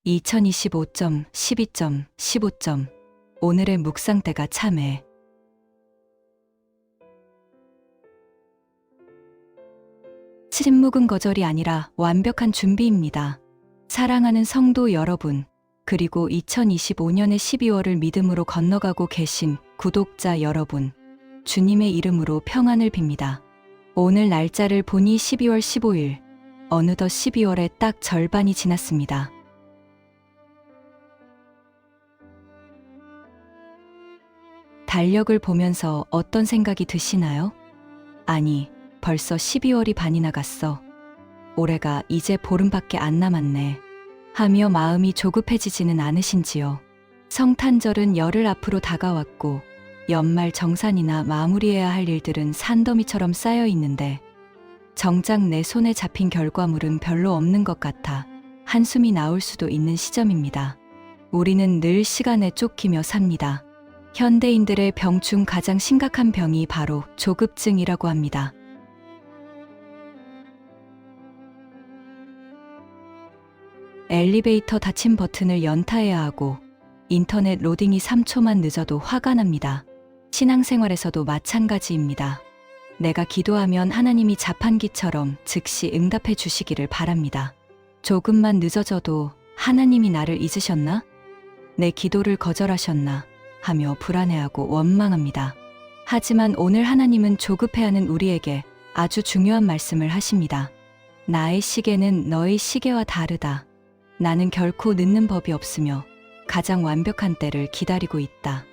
2025점, 12점, 15점. 오늘의 묵상대가 참해. 침묵은 거절이 아니라 완벽한 준비입니다. 사랑하는 성도 여러분, 그리고 2025년의 12월을 믿음으로 건너가고 계신 구독자 여러분, 주님의 이름으로 평안을 빕니다. 오늘 날짜를 보니 12월 15일, 어느덧 12월의 딱 절반이 지났습니다. 달력을 보면서 어떤 생각이 드시나요? 아니, 벌써 12월이 반이나 갔어. 올해가 이제 보름밖에 안 남았네. 하며 마음이 조급해지지는 않으신지요? 성탄절은 열흘 앞으로 다가왔고 연말 정산이나 마무리해야 할 일들은 산더미처럼 쌓여 있는데 정작 내 손에 잡힌 결과물은 별로 없는 것 같아 한숨이 나올 수도 있는 시점입니다. 우리는 늘 시간에 쫓기며 삽니다. 현대인들의 병 중 가장 심각한 병이 바로 조급증이라고 합니다. 엘리베이터 닫힘 버튼을 연타해야 하고 인터넷 로딩이 3초만 늦어도 화가 납니다. 신앙생활에서도 마찬가지입니다. 내가 기도하면 하나님이 자판기처럼 즉시 응답해 주시기를 바랍니다. 조금만 늦어져도 하나님이 나를 잊으셨나? 내 기도를 거절하셨나? 하며 불안해하고 원망합니다. 하지만 오늘 하나님은 조급해하는 우리에게 아주 중요한 말씀을 하십니다. 나의 시계는 너의 시계와 다르다. 나는 결코 늦는 법이 없으며 가장 완벽한 때를 기다리고 있다.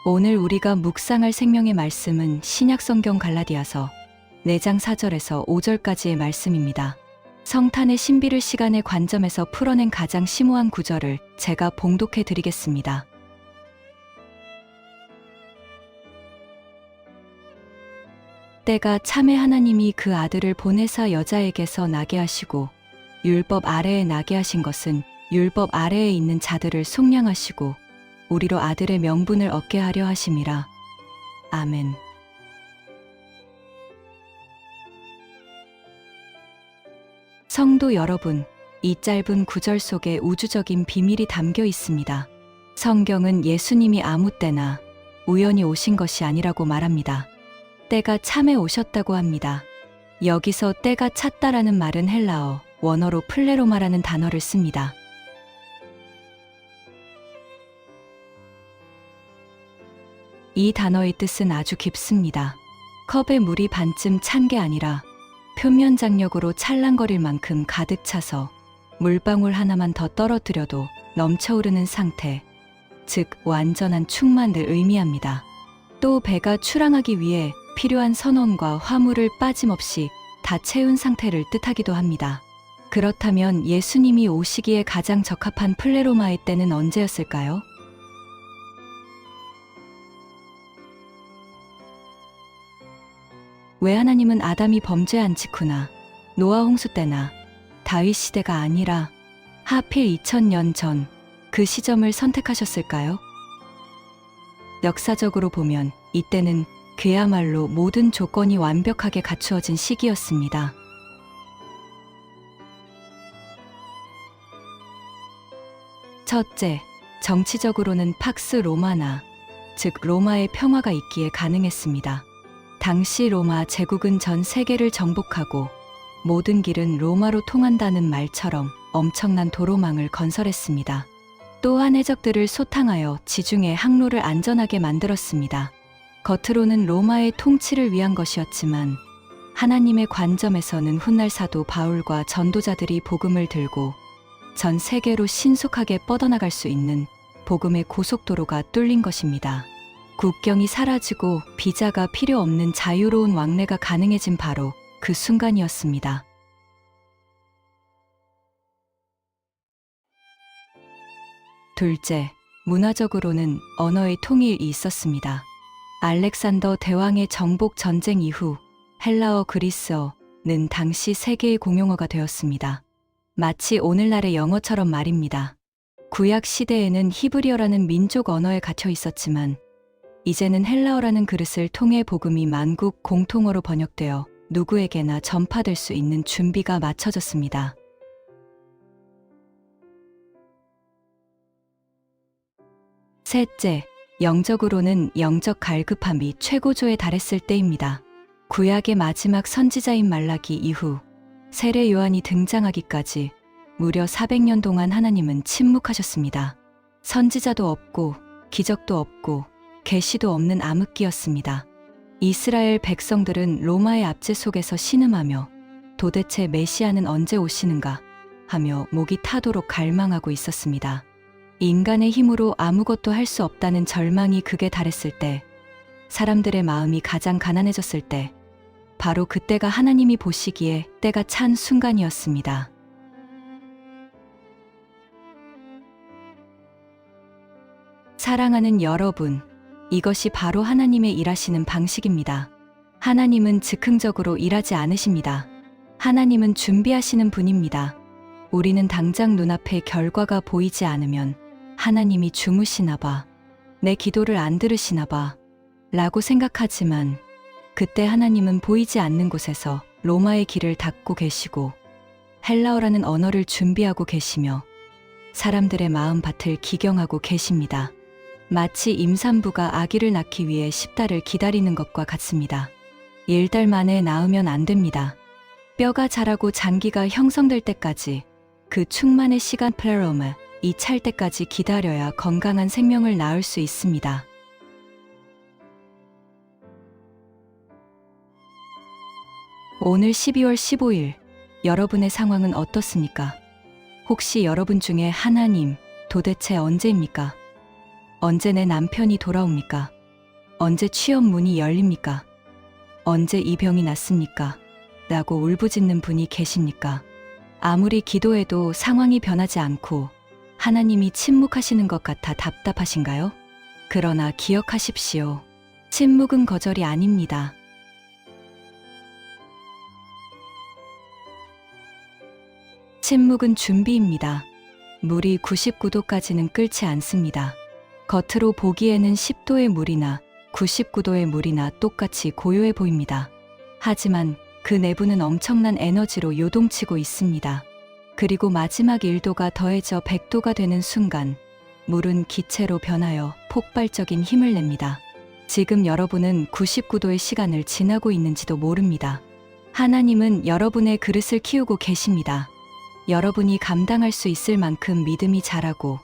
오늘 우리가 묵상할 생명의 말씀은 신약성경 갈라디아서 4장 4절에서 5절까지의 말씀입니다. 성탄의 신비를 시간의 관점에서 풀어낸 가장 심오한 구절을 제가 봉독해 드리겠습니다. 때가 참에 하나님이 그 아들을 보내사 여자에게서 나게 하시고 율법 아래에 나게 하신 것은 율법 아래에 있는 자들을 속량하시고 우리로 아들의 명분을 얻게 하려 하심이라. 아멘. 성도 여러분, 이 짧은 구절 속에 우주적인 비밀이 담겨 있습니다. 성경은 예수님이 아무 때나 우연히 오신 것이 아니라고 말합니다. 때가 참에 오셨다고 합니다. 여기서 때가 찼다라는 말은 헬라어, 원어로 플레로마라는 단어를 씁니다. 이 단어의 뜻은 아주 깊습니다. 컵에 물이 반쯤 찬 게 아니라 표면 장력으로 찰랑거릴 만큼 가득 차서 물방울 하나만 더 떨어뜨려도 넘쳐흐르는 상태, 즉 완전한 충만을 의미합니다. 또 배가 출항하기 위해 필요한 선원과 화물을 빠짐없이 다 채운 상태를 뜻하기도 합니다. 그렇다면 예수님이 오시기에 가장 적합한 플레로마의 때는 언제였을까요? 왜 하나님은 아담이 범죄한 직후나 노아 홍수 때나 다윗 시대가 아니라 하필 2000년 전 그 시점을 선택하셨을까요? 역사적으로 보면 이때는 그야말로 모든 조건이 완벽하게 갖추어진 시기였습니다. 첫째, 정치적으로는 팍스 로마나, 즉 로마의 평화가 있기에 가능했습니다. 당시 로마 제국은 전 세계를 정복하고 모든 길은 로마로 통한다는 말처럼 엄청난 도로망을 건설했습니다. 또한 해적들을 소탕하여 지중해 항로를 안전하게 만들었습니다. 겉으로는 로마의 통치를 위한 것이었지만 하나님의 관점에서는 훗날 사도 바울과 전도자들이 복음을 들고 전 세계로 신속하게 뻗어나갈 수 있는 복음의 고속도로가 뚫린 것입니다. 국경이 사라지고 비자가 필요 없는 자유로운 왕래가 가능해진 바로 그 순간이었습니다. 둘째, 문화적으로는 언어의 통일이 있었습니다. 알렉산더 대왕의 정복 전쟁 이후 헬라어 그리스어는 당시 세계의 공용어가 되었습니다. 마치 오늘날의 영어처럼 말입니다. 구약 시대에는 히브리어라는 민족 언어에 갇혀 있었지만 이제는 헬라어라는 그릇을 통해 복음이 만국 공통어로 번역되어 누구에게나 전파될 수 있는 준비가 마쳐졌습니다. 셋째, 영적으로는 영적 갈급함이 최고조에 달했을 때입니다. 구약의 마지막 선지자인 말라기 이후 세례 요한이 등장하기까지 무려 400년 동안 하나님은 침묵하셨습니다. 선지자도 없고 기적도 없고 계시도 없는 암흑기였습니다. 이스라엘 백성들은 로마의 압제 속에서 신음하며 도대체 메시아는 언제 오시는가 하며 목이 타도록 갈망하고 있었습니다. 인간의 힘으로 아무것도 할 수 없다는 절망이 극에 달했을 때, 사람들의 마음이 가장 가난해졌을 때, 바로 그때가 하나님이 보시기에 때가 찬 순간이었습니다. 사랑하는 여러분, 이것이 바로 하나님의 일하시는 방식입니다. 하나님은 즉흥적으로 일하지 않으십니다. 하나님은 준비하시는 분입니다. 우리는 당장 눈앞에 결과가 보이지 않으면 하나님이 주무시나 봐, 내 기도를 안 들으시나 봐 라고 생각하지만, 그때 하나님은 보이지 않는 곳에서 로마의 길을 닫고 계시고 헬라어라는 언어를 준비하고 계시며 사람들의 마음밭을 기경하고 계십니다. 마치 임산부가 아기를 낳기 위해 10달을 기다리는 것과 같습니다. 1달 만에 낳으면 안 됩니다. 뼈가 자라고 장기가 형성될 때까지, 그 충만의 시간 플레로마 이 찰 때까지 기다려야 건강한 생명을 낳을 수 있습니다. 오늘 12월 15일, 여러분의 상황은 어떻습니까? 혹시 여러분 중에 하나님, 도대체 언제입니까? 언제 내 남편이 돌아옵니까? 언제 취업 문이 열립니까? 언제 이 병이 낫습니까? 라고 울부짖는 분이 계십니까? 아무리 기도해도 상황이 변하지 않고 하나님이 침묵하시는 것 같아 답답하신가요? 그러나 기억하십시오. 침묵은 거절이 아닙니다. 침묵은 준비입니다. 물이 99도까지는 끓지 않습니다. 겉으로 보기에는 10도의 물이나 99도의 물이나 똑같이 고요해 보입니다. 하지만 그 내부는 엄청난 에너지로 요동치고 있습니다. 그리고 마지막 1도가 더해져 100도가 되는 순간, 물은 기체로 변하여 폭발적인 힘을 냅니다. 지금 여러분은 99도의 시간을 지나고 있는지도 모릅니다. 하나님은 여러분의 그릇을 키우고 계십니다. 여러분이 감당할 수 있을 만큼 믿음이 자라고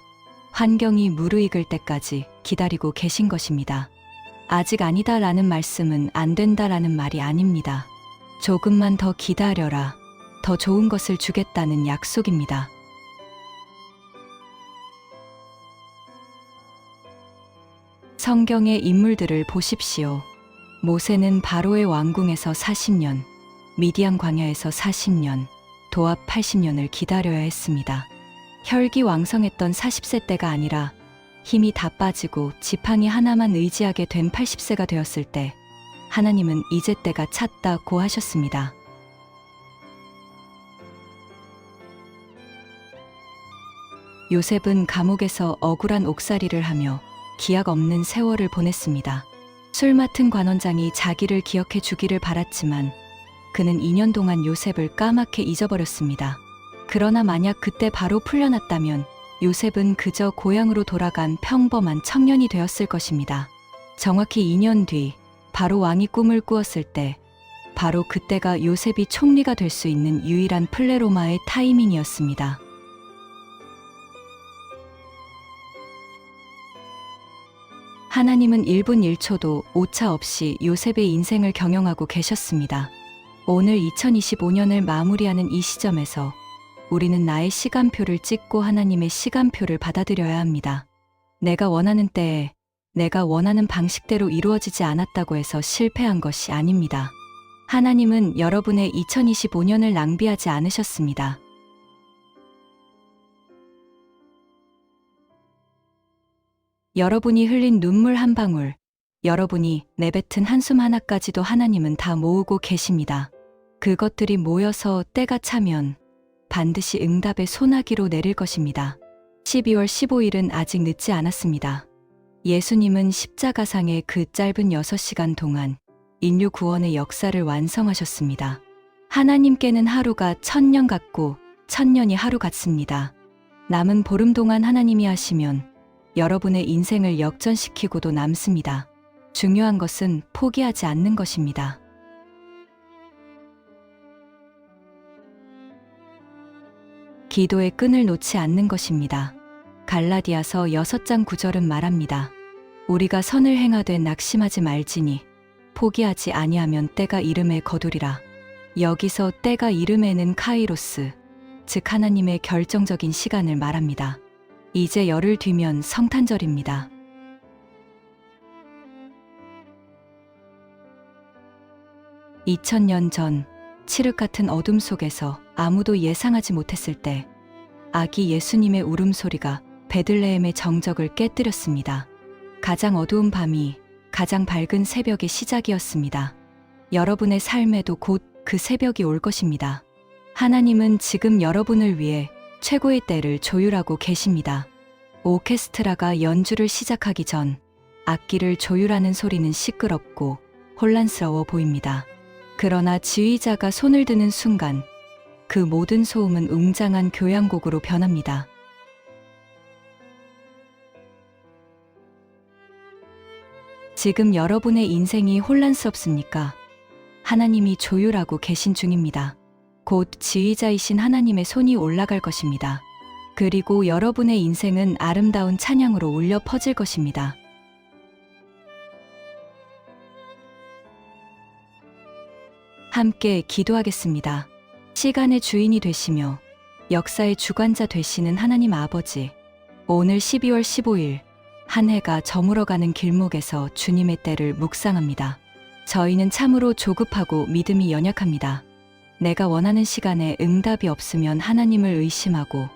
환경이 무르익을 때까지 기다리고 계신 것입니다. 아직 아니다 라는 말씀은 안 된다 라는 말이 아닙니다. 조금만 더 기다려라. 더 좋은 것을 주겠다는 약속입니다. 성경의 인물들을 보십시오. 모세는 바로의 왕궁에서 40년, 미디안 광야에서 40년, 도합 80년을 기다려야 했습니다. 혈기왕성했던 40세 때가 아니라 힘이 다 빠지고 지팡이 하나만 의지하게 된 80세가 되었을 때, 하나님은 이제 때가 찼다고 하셨습니다. 요셉은 감옥에서 억울한 옥살이를 하며 기약 없는 세월을 보냈습니다. 술 맡은 관원장이 자기를 기억해 주기를 바랐지만 그는 2년 동안 요셉을 까맣게 잊어버렸습니다. 그러나 만약 그때 바로 풀려났다면 요셉은 그저 고향으로 돌아간 평범한 청년이 되었을 것입니다. 정확히 2년 뒤 바로 왕이 꿈을 꾸었을 때, 바로 그때가 요셉이 총리가 될 수 있는 유일한 플레로마의 타이밍이었습니다. 하나님은 1분 1초도 오차 없이 요셉의 인생을 경영하고 계셨습니다. 오늘 2025년을 마무리하는 이 시점에서 우리는 나의 시간표를 찍고 하나님의 시간표를 받아들여야 합니다. 내가 원하는 때에 내가 원하는 방식대로 이루어지지 않았다고 해서 실패한 것이 아닙니다. 하나님은 여러분의 2025년을 낭비하지 않으셨습니다. 여러분이 흘린 눈물 한 방울, 여러분이 내뱉은 한숨 하나까지도 하나님은 다 모으고 계십니다. 그것들이 모여서 때가 차면 반드시 응답의 소나기로 내릴 것입니다. 12월 15일은 아직 늦지 않았습니다. 예수님은 십자가상의 그 짧은 6시간 동안 인류 구원의 역사를 완성하셨습니다. 하나님께는 하루가 1000년 같고 1000년이 하루 같습니다. 남은 보름 동안 하나님이 하시면 여러분의 인생을 역전시키고도 남습니다. 중요한 것은 포기하지 않는 것입니다. 기도의 끈을 놓지 않는 것입니다. 갈라디아서 6장 9절은 말합니다. 우리가 선을 행하되 낙심하지 말지니 포기하지 아니하면 때가 이름에 거두리라. 여기서 때가 이름에는 카이로스, 즉 하나님의 결정적인 시간을 말합니다. 이제 열흘 뒤면 성탄절입니다. (2000년) 전 칠흑 같은 어둠 속에서 아무도 예상하지 못했을 때 아기 예수님의 울음소리가 베들레헴의 정적을 깨뜨렸습니다. 가장 어두운 밤이 가장 밝은 새벽의 시작이었습니다. 여러분의 삶에도 곧 그 새벽이 올 것입니다. 하나님은 지금 여러분을 위해 최고의 때를 조율하고 계십니다. 오케스트라가 연주를 시작하기 전 악기를 조율하는 소리는 시끄럽고 혼란스러워 보입니다. 그러나 지휘자가 손을 드는 순간 그 모든 소음은 웅장한 교향곡으로 변합니다. 지금 여러분의 인생이 혼란스럽습니까? 하나님이 조율하고 계신 중입니다. 곧 지휘자이신 하나님의 손이 올라갈 것입니다. 그리고 여러분의 인생은 아름다운 찬양으로 울려 퍼질 것입니다. 함께 기도하겠습니다. 시간의 주인이 되시며 역사의 주관자 되시는 하나님 아버지, 오늘 12월 15일 한 해가 저물어가는 길목에서 주님의 때를 묵상합니다. 저희는 참으로 조급하고 믿음이 연약합니다. 내가 원하는 시간에 응답이 없으면 하나님을 의심하고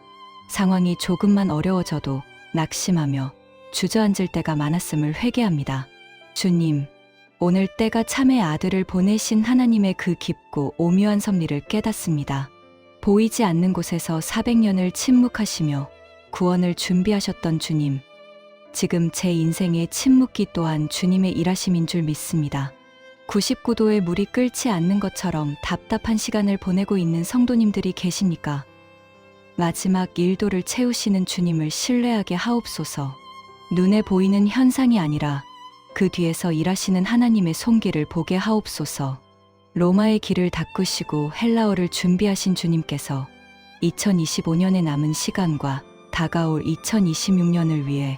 상황이 조금만 어려워져도 낙심하며 주저앉을 때가 많았음을 회개합니다. 주님, 오늘 때가 참의 아들을 보내신 하나님의 그 깊고 오묘한 섭리를 깨닫습니다. 보이지 않는 곳에서 400년을 침묵하시며 구원을 준비하셨던 주님, 지금 제 인생의 침묵기 또한 주님의 일하심인 줄 믿습니다. 99도의 물이 끓지 않는 것처럼 답답한 시간을 보내고 있는 성도님들이 계십니까? 마지막 1도를 채우시는 주님을 신뢰하게 하옵소서. 눈에 보이는 현상이 아니라 그 뒤에서 일하시는 하나님의 손길을 보게 하옵소서. 로마의 길을 닦으시고 헬라어를 준비하신 주님께서 2025년의 남은 시간과 다가올 2026년을 위해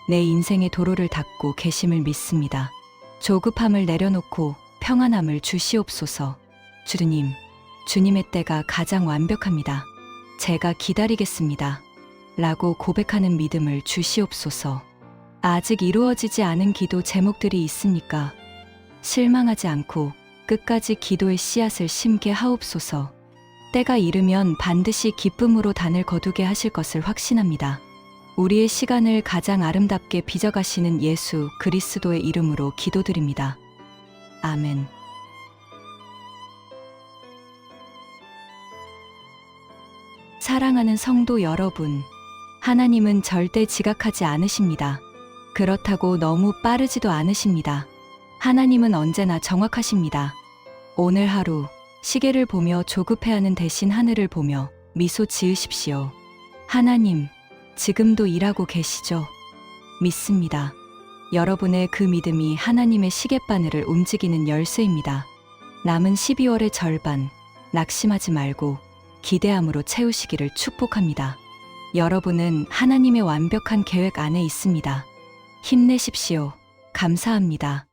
내 인생의 도로를 닦고 계심을 믿습니다. 조급함을 내려놓고 평안함을 주시옵소서. 주님, 주님의 때가 가장 완벽합니다. 제가 기다리겠습니다. 라고 고백하는 믿음을 주시옵소서. 아직 이루어지지 않은 기도 제목들이 있습니까? 실망하지 않고 끝까지 기도의 씨앗을 심게 하옵소서. 때가 이르면 반드시 기쁨으로 단을 거두게 하실 것을 확신합니다. 우리의 시간을 가장 아름답게 빚어가시는 예수 그리스도의 이름으로 기도드립니다. 아멘. 사랑하는 성도 여러분, 하나님은 절대 지각하지 않으십니다. 그렇다고 너무 빠르지도 않으십니다. 하나님은 언제나 정확하십니다. 오늘 하루 시계를 보며 조급해하는 대신 하늘을 보며 미소 지으십시오. 하나님, 지금도 일하고 계시죠? 믿습니다. 여러분의 그 믿음이 하나님의 시계바늘을 움직이는 열쇠입니다. 남은 12월의 절반, 낙심하지 말고 기대함으로 채우시기를 축복합니다. 여러분은 하나님의 완벽한 계획 안에 있습니다. 힘내십시오. 감사합니다.